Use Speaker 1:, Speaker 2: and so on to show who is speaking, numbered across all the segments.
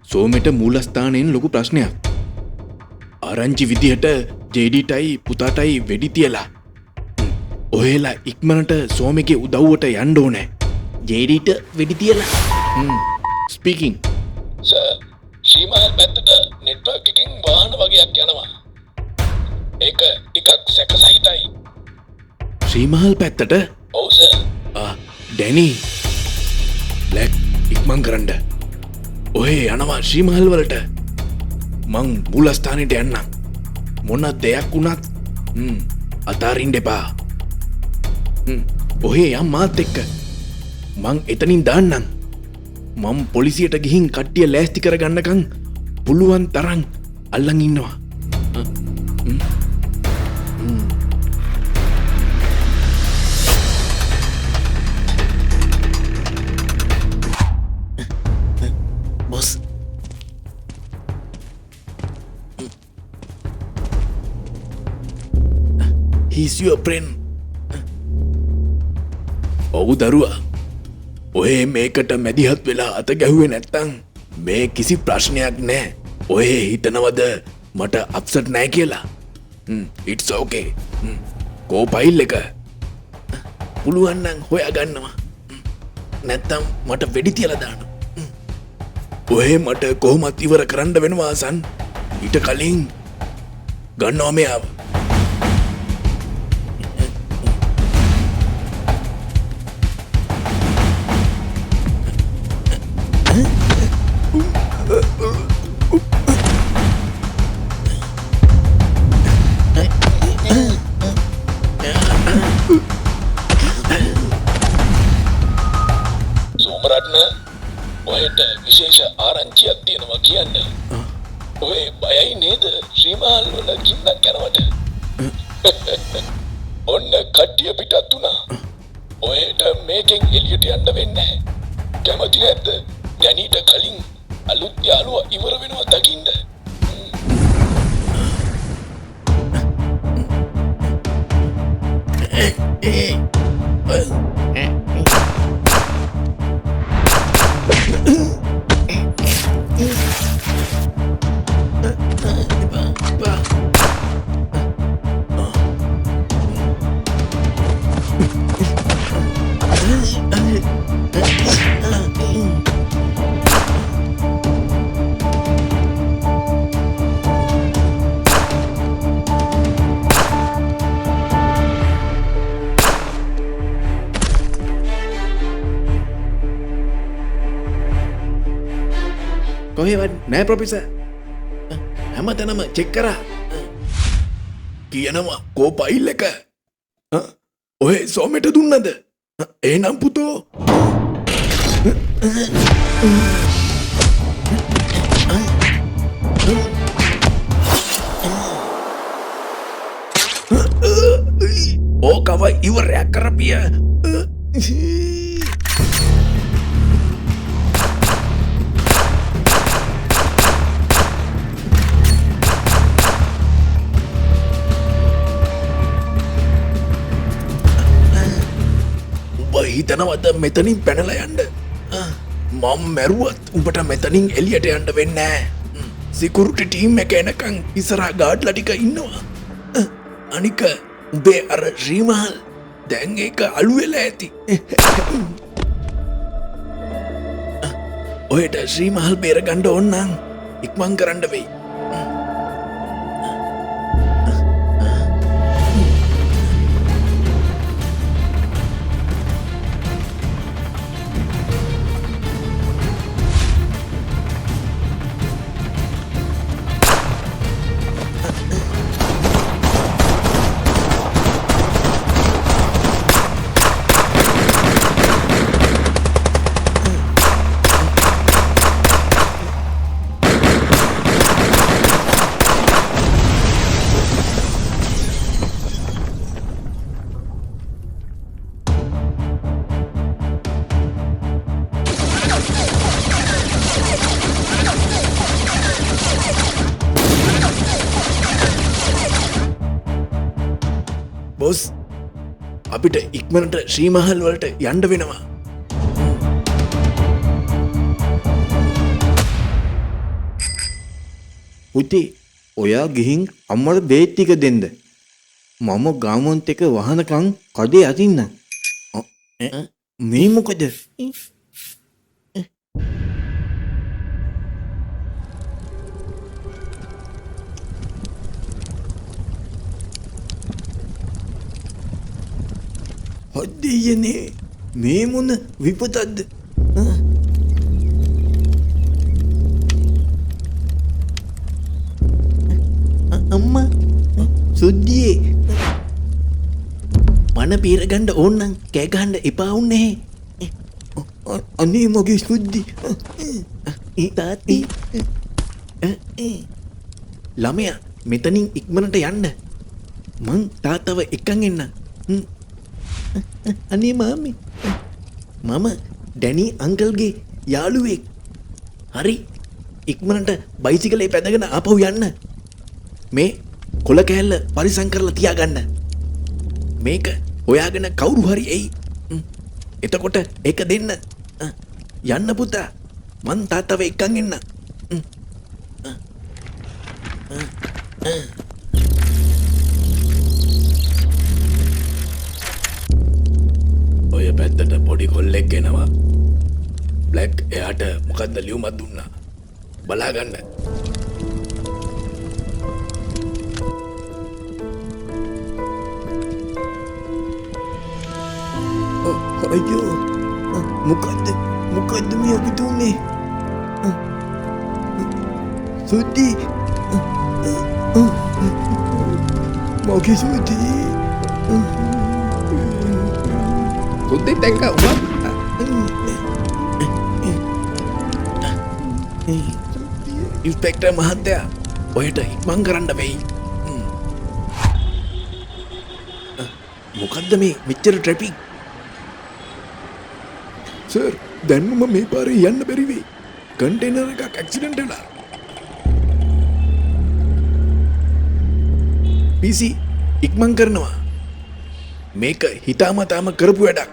Speaker 1: සෝමෙට මූලස්ථානයෙන් ලොකු ප්‍රශ්නයක්. ආරංචි විදිහට ජේඩීටයි පුතාටයි වෙඩි තියලා. ඔහෙලා ඉක්මනට සෝමගේ උදව්වට යන්න ඕනේ. ජේඩීට වෙඩි තියලා. ස්පීකින්.
Speaker 2: සර්, ශ්‍රීමහල් පැත්තට නෙට්වර්ක් එකකින් වාහන වගේක් යනවා. ඒක ටිකක් සැකසහිතයි.
Speaker 1: ශ්‍රීමහල් පැත්තට?
Speaker 2: ඔව් සර්.
Speaker 1: ඩැනි බ්ලැක් ඉක්මන් කරන්න. ඔහේ යනවා ශ්‍රීමහල් වලට. මං මූලස්ථානයට යන්නම්. මොන දෙයක් වුණත් අතාරින්න එපා. ඔහේ යම් මාත් එක්ක. මං එතනින් දාන්නම්. මම පොලිසියට ගිහින් කට්ටිය ලෑස්ති කරගන්නකම් පුළුවන් තරම් අල්ලන් ඉන්නවා. බොස්. He's your friend. ඔව් දරුවා. ඔය මේකට මැදිහත් වෙලා අත ගැහුවේ නැත්තං මේ කිසි ප්‍රශ්නයක් නෑ. ඔය හිතනවද මට අප්සට් නෑ කියලා? It's okay. කෝ ෆයිල් එක? පුළුවන් නම් හොයා ගන්නවා. නැත්තම් මට වෙඩි තියලා දාන්න. ඔය මට කොහොමත් ඉවර කරන්න වෙනවා සන්. ඊට කලින් ගන්නවා මෙයාව.
Speaker 2: සෝමරත්න, ඔයට විශේෂ ආරංචියක් තියෙනවා කියන්න. ඔය බයයි නේද ශ්‍රීමහල් වල ගින්නක් යනවට? ඔන්න කට්ටිය පිටත් වුණා. ඔයට මේකෙන් එළියට යන්න වෙන්නේ නැහැ. කැමති නැද්ද? ගැනීට කලින් අලුත් යාළුවා ඉවර වෙනවා දකින්න.
Speaker 1: කොහෙවත් නෑ ප්‍රොෆෙසර්. හැමතැනම චෙක් කරා. කියනවා කෝ ෆයිල් එක? ඔය සෝමෙට දුන්නද? එහෙනම් පුතෝ ඕකව ඉවරයක් කරපිය. හිතනවද මෙතනින් පැනලා යන්න? මම මැරුවත් උඹට මෙතනින් එළියට යන්න වෙන්නේ නෑ. සිකියුරිටි ටීම් එක එනකන් ඉස්සරහා ගාඩ්ලා ටික ඉන්නවා. අනික උඹේ අර ශ්‍රීමහල් දැන් ඒක අලු වෙලා ඇති. ඔයට ශ්‍රීමහල් බේර ගන්න ඕන නම් ඉක්මන් කරන්න වෙයි. බොස්, අපිට ඉක්මනට ශ්‍රීමහල් වලට යන්න වෙනවා.
Speaker 3: පුතේ ඔයා ගිහින් අම්මට බේත් ටික දෙන්න. මම ගාමොන්ත් එක වහනකම් කඩේ අදින්න. මේ මොකද? හොද්දියනේ මේ මොන විපතක්ද? අම්මා සුද්දියේ මන පීරගන්න ඕන්නම් කෑ ගහන්න එපා උන්නේ. අනේ මගේ සුද්දි. තාත්ති ළමයා මෙතනින් ඉක්මනට යන්න. මං තාත්තව එක්කන් එන්න. අනේ මාමි මම ඩැනි අංකල්ගේ යාළුවෙක්. හරි ඉක්මනට බයිසිකලේ පැදගෙන ආපහු යන්න. මේ කොළ කෑල්ල පරිසම් කරලා තියාගන්න. මේක හොයාගෙන කවුරු හරි එයි. එතකොට ඒක දෙන්න. යන්න පුතා. මං තාත්තව එක්කන් එන්න.
Speaker 1: ඔය පැත්තට පොඩි කොල්ලෙක් එනවා. බ්ලැක් එයාට මොකද්ද ලියුමක් දුන්නා. බලාගන්න.
Speaker 3: අයියෝ මොකද්ද මේ අපිට උනේ? සුද්දි මගේ සුද්දි
Speaker 1: සුද්දි දැක්ක උඹ ඉන්ස්පෙක්ටර් මහත්තයා ඔයට ඉක්මන් කරන්න වෙයි. මොකද්ද මේ මෙච්චර ට්‍රැෆික්? සර් දැන්ම මේ පාරේ යන්න බැරි වෙයි. කන්ටේනර් එකක් ඇක්සිඩන්ට් වෙලා. PC ඉක්මන් කරනවා. මේක හිතාමතාම කරපු වැඩක්.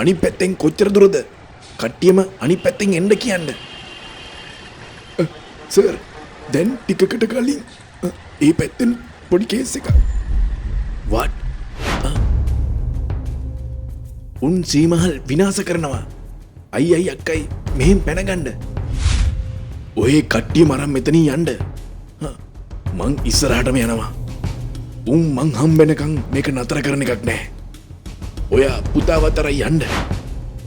Speaker 1: අනිත් පැත්තෙන් කොච්චර දුරද? කට්ටියම අනිත් පැත්තෙන් එන්න කියන්න. සර් දැන් ටිකකට කලින් ඒ පැත්තෙන් පොඩි කේස් එකක්. what? උන් සීමහල් විනාශ කරනවා. අයි අක්කයි මෙහෙන් පැනගන්න. ඔය කට්ටිය මරන් මෙතනින් යන්න. මං ඉස්සරහටම යනවා. උන් මං හම්බෙනකන් මේක නතර කරන එකක් නෑ. ඔයා පුතාවතර යන්න.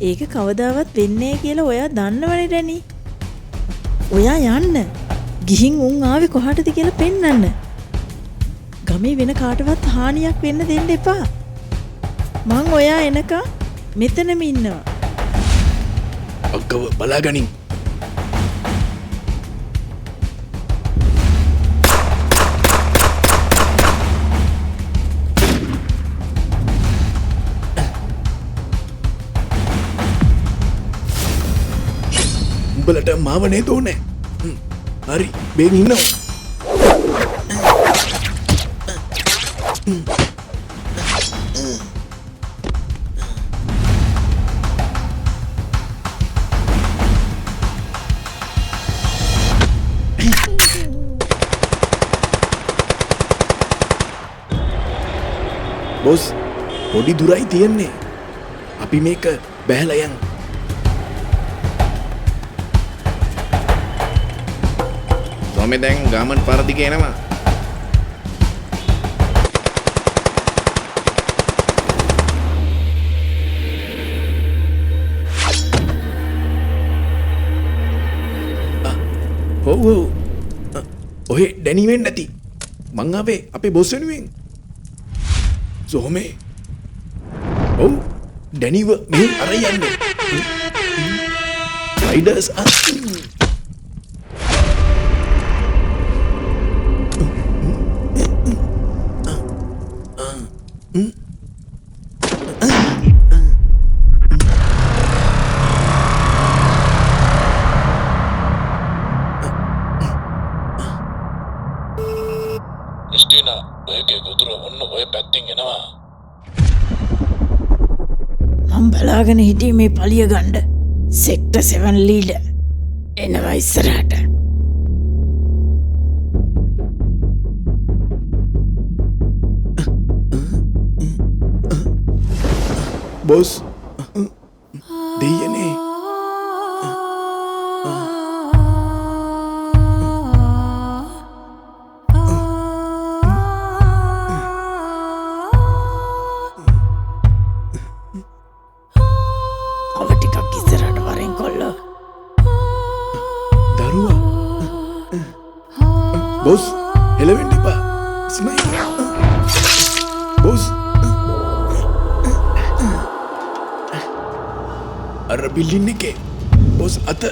Speaker 4: ඒක කවදාවත් වෙන්නේ කියලා ඔයා දන්නවනේ ඩැනි. ඔයා යන්න. ගිහින් උන් ආවේ කොහටද කියලා පෙන්වන්න. ගමේ වෙන කාටවත් හානියක් වෙන්න දෙන්න එපා. මං ඔයා එනකම් මෙතනම ඉන්නවා.
Speaker 1: අක්කව බලාගනින්. උඹලට මාව නේද ඕනේ? හරි බේන් ඉන්නවා. බොස් පොඩි දුරයි තියෙන්නේ. අපි මේක බැහැලා යන්.
Speaker 5: ස්වාමී දැන් ගාමන් පාර දිගේ එනවා.
Speaker 1: ඔව් ඔහෙ ඩැනි වෙන්න ඇති. මං ආවේ අපේ බොස් වෙනුවෙන්. සෝමේ ඔව් ඩැනිව මෙහෙන් අර යන්නේ. රයිඩර්ස්
Speaker 2: ස්ටිනා ඔයගේ ගොදුර ඔන්න ඔය පැත්තින් එනවා.
Speaker 4: මම බලාගෙන හිටියේ මේ පලිය ගන්න. සෙක්ටර් 7 ලීඩර් එනවා ඉස්සරහට.
Speaker 1: බොස් දෙයනේ
Speaker 4: තව ටිකක් ඉස්සරහට වරෙන් කොල්ලෝ.
Speaker 1: දරුවා බොස් එලවෙන්න එපා ස්නයිපර් බොස් අර බිල්ඩින් එකේ බොස් අත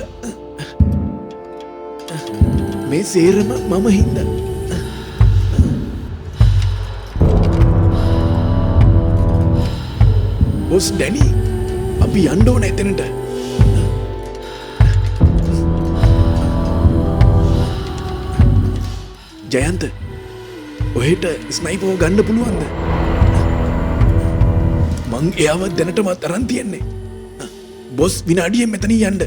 Speaker 1: මේ සේරම මම හින්දා බොස් ඩැනි අපි යන්න ඕන එතනට ජයන්ත ඔහෙට ස්නයිපෝ ගන්න පුළුවන්ද මං එයාවත් දැනටමත් අරන් තියෙන්නේ බොස් විනාඩියෙන් මෙතනින් යන්න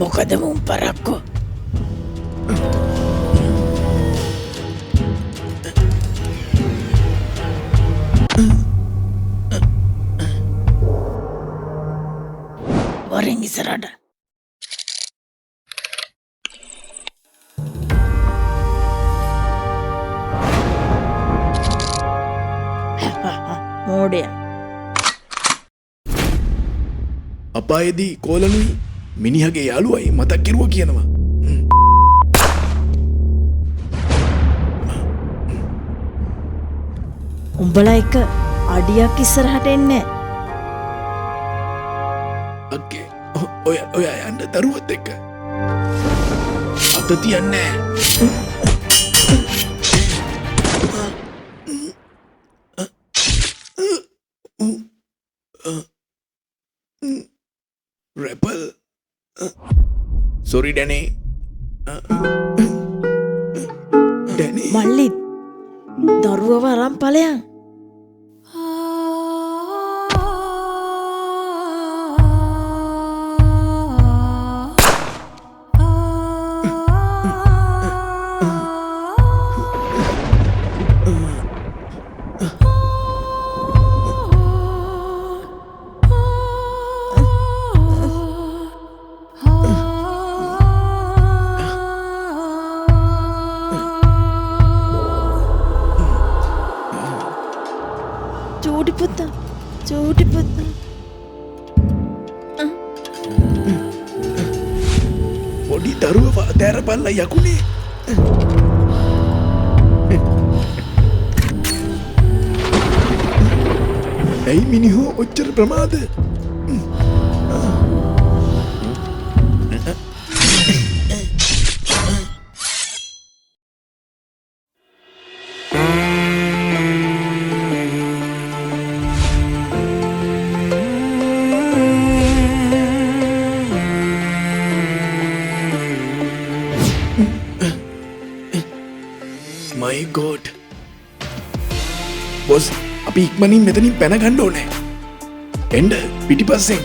Speaker 4: මොකද මුන් පරක්කෝ. වරෙන් ඉස්සරහට. මෝඩයා.
Speaker 1: අපායේදී කෝලනුයි මිනිහගේ යාළුවයි මතක් කෙරුවා කියනවා
Speaker 4: උඹලා එක අඩියක් ඉස්සරහට එන්නේ.
Speaker 1: අක්කේ ඔය යන්න දරුවත් එක්ක අත තියන්නේ රැපල් සොරි ඩැනේ ඩැනේ
Speaker 4: මල්ලි දරුවව අරන් ඵලයන්. චූටි පුතා
Speaker 1: පොඩි දරුව තැරපල්ලා යකුනේ ඇයි මිනිහෝ ඔච්චර ප්‍රමාද My God. බොස් අපි ඉක්මනින් මෙතනින් පැන ගන්න ඕනේ. එන්න පිටිපස්සෙන්.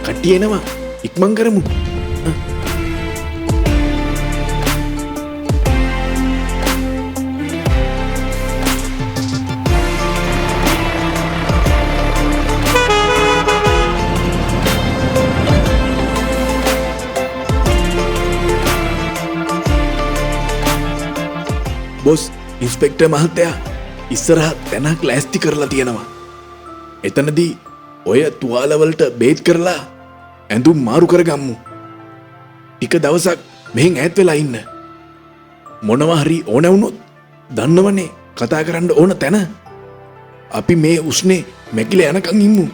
Speaker 1: කට්ටිය එනවා. ඉක්මන් කරමු. බොස් ඉන්ස්පෙක්ටර් මහත්තයා ඉස්සරහ තැනක් ලෑස්ති කරලා තියෙනවා. එතනදී ඔය තුවාලවලට බේත් කරලා ඇඳුම් මාරු කරගම්මු. ටික දවසක් මෙහෙන් ඈත් වෙලා ඉන්න. මොනවා හරි ඕන වුණොත් දන්නවනේ කතා කරන්න ඕන තැන. අපි මේ උස්නේ මැකිලා යනකම් ඉමු.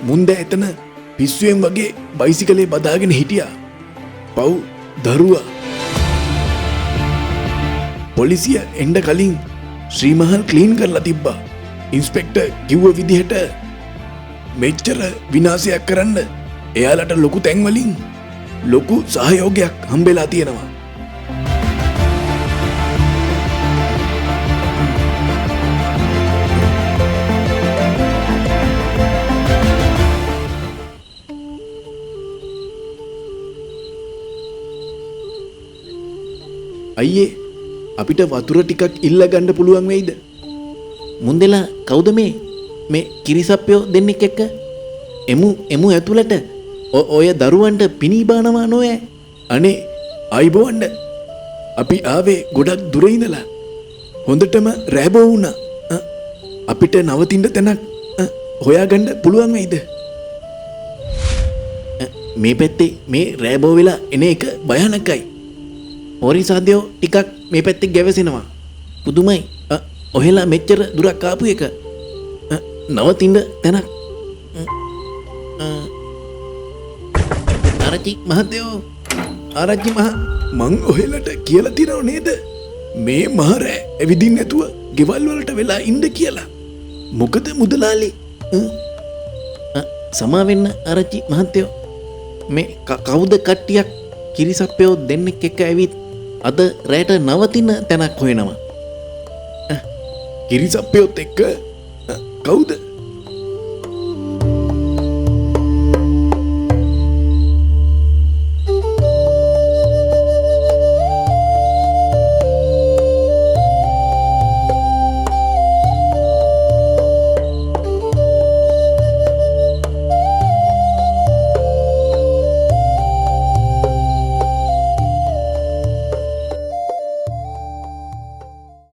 Speaker 1: මුන්ද එතන පිස්සුවෙන් වගේ බයිසිකලේ බදාගෙන හිටියා. පව් දරුවා. පොලිසිය එන්න කලින් ශ්‍රීමහල් ක්ලීන් කරලා තිබ්බා. ඉන්ස්පෙක්ටර් කිව්ව විදිහට මෙච්චර විනාශයක් කරන්න එයාලට ලොකු තැන්වලින් ලොකු සහයෝගයක් හම්බෙලා තියෙනවා. අයියේ අපිට වතුර ටිකක් ඉල්ල ගන්න පුළුවන් වෙයිද?
Speaker 3: මුන්දෙලා කවුද මේ කිරිසප්පයෝ දෙන්නෙක් එක්ක? එමු ඇතුළට ඔය දරුවන්ට පිණී බානවා නොෑ.
Speaker 1: අනේ අයිබෝවන්න අපි ආවේ ගොඩක් දුර ඉඳලා. හොඳටම රෑබෝ වුණා. අපිට නවතින්න තැනක් හොයාගන්න පුළුවන් වෙයිද?
Speaker 3: මේ පැත්තේ මේ රෑබෝ වෙලා එන එක භයානකයි. හොරිසාද්‍යෝ ටිකක් මේ පැත්තේ ගැවසෙනවා. පුදුමයි. ඔහෙලා මෙච්චර දුරක් ආපු එක. නවතින්න තැනක්. ආරච්චි මහත්තයෝ,
Speaker 1: ආරච්චි මං ඔහෙලට කියලා තියනව නේද? මේ මහරෑ ඇවිදින්න නැතුව ගෙවල් වලට වෙලා ඉන්න කියලා. මොකද මුදලාලි?
Speaker 3: සමාවෙන්න ආරච්චි මහත්තයෝ. මේ කවුද කට්ටියක් කිරිසප්පයෝ දෙන්නෙක් එක්ක ඇවිත් අද රෑට නවතින තැනක් හොයනවා.
Speaker 1: කිරිසප්පයොත් එක්ක කවුද?